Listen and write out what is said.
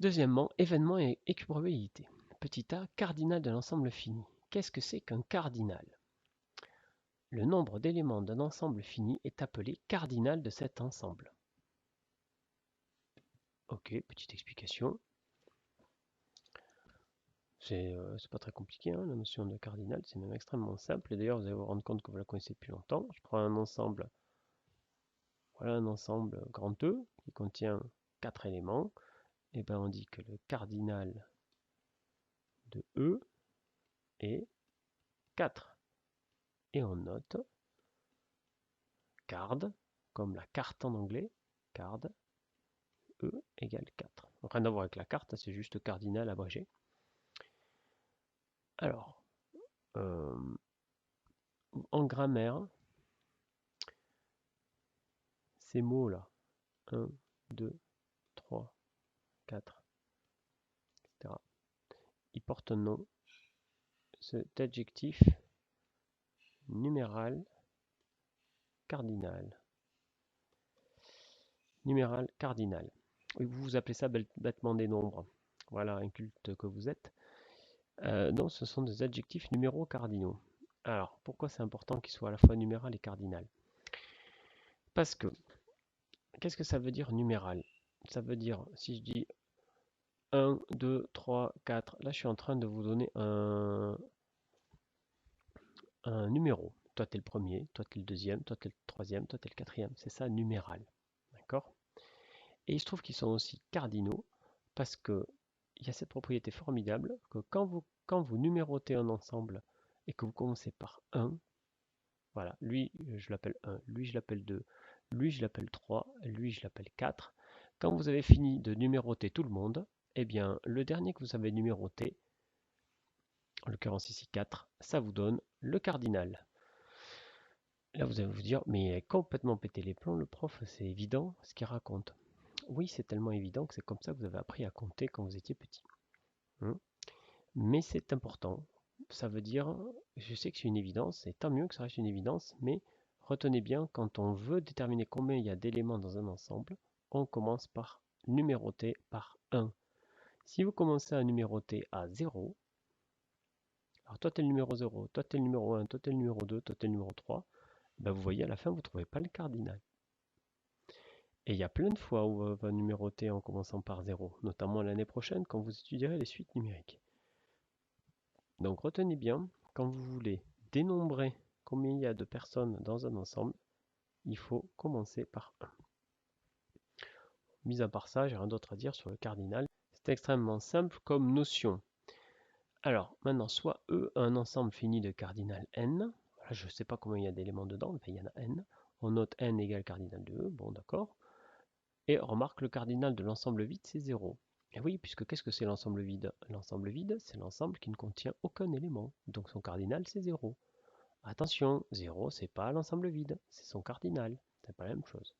Deuxièmement, événement et équiprobabilité. Petit a, cardinal de l'ensemble fini. Qu'est-ce que c'est qu'un cardinal? Le nombre d'éléments d'un ensemble fini est appelé cardinal de cet ensemble. Ok, petite explication. C'est pas très compliqué, hein, la notion de cardinal, c'est même extrêmement simple. Et d'ailleurs, vous allez vous rendre compte que vous la connaissez depuis longtemps. Je prends un ensemble, voilà un ensemble grand E qui contient 4 éléments. Et bien on dit que le cardinal de E est 4. Et on note card, comme la carte en anglais, card, E égale 4. Donc rien à voir avec la carte, c'est juste cardinal abrégé. Alors, en grammaire, ces mots-là, 1, 2, 3, 4, etc., ils portent un nom, cet adjectif numéral cardinal. Numéral cardinal. Vous appelez ça bêtement des nombres. Voilà, inculte que vous êtes. Donc ce sont des adjectifs numéraux cardinaux. Alors, pourquoi c'est important qu'ils soient à la fois numéral et cardinal? Parce que, qu'est-ce que ça veut dire numéral? Ça veut dire, si je dis 1, 2, 3, 4, là je suis en train de vous donner un numéro. Toi tu es le premier, toi tu es le deuxième, toi tu es le troisième, toi tu es le quatrième. C'est ça, numéral. D'accord? Et il se trouve qu'ils sont aussi cardinaux parce que il y a cette propriété formidable que quand vous numérotez un ensemble et que vous commencez par 1, voilà, lui je l'appelle 1, lui je l'appelle 2, lui je l'appelle 3, lui je l'appelle 4. Quand vous avez fini de numéroter tout le monde, eh bien le dernier que vous avez numéroté, en l'occurrence ici 4, ça vous donne le cardinal. Là vous allez vous dire, mais il a complètement pété les plombs le prof, c'est évident ce qu'il raconte. Oui, c'est tellement évident que c'est comme ça que vous avez appris à compter quand vous étiez petit. Mais c'est important. Ça veut dire, je sais que c'est une évidence, et tant mieux que ça reste une évidence, mais retenez bien, quand on veut déterminer combien il y a d'éléments dans un ensemble, on commence par numéroter par 1. Si vous commencez à numéroter à 0, alors toi tu es le numéro 0, toi tu es le numéro 1, toi tu es le numéro 2, toi tu es le numéro 3, ben vous voyez à la fin vous ne trouvez pas le cardinal. Et il y a plein de fois où on va numéroter en commençant par 0, notamment l'année prochaine quand vous étudierez les suites numériques. Donc retenez bien, quand vous voulez dénombrer combien il y a de personnes dans un ensemble, il faut commencer par 1. Mis à part ça, j'ai rien d'autre à dire sur le cardinal. C'est extrêmement simple comme notion. Alors maintenant, soit E a un ensemble fini de cardinal n. Voilà, je ne sais pas combien il y a d'éléments dedans, mais il y en a n. On note n égale cardinal de E, bon d'accord. Et remarque, le cardinal de l'ensemble vide, c'est 0. Et oui, puisque qu'est-ce que c'est l'ensemble vide? L'ensemble vide, c'est l'ensemble qui ne contient aucun élément. Donc son cardinal, c'est 0. Attention, 0, c'est pas l'ensemble vide, c'est son cardinal. C'est pas la même chose.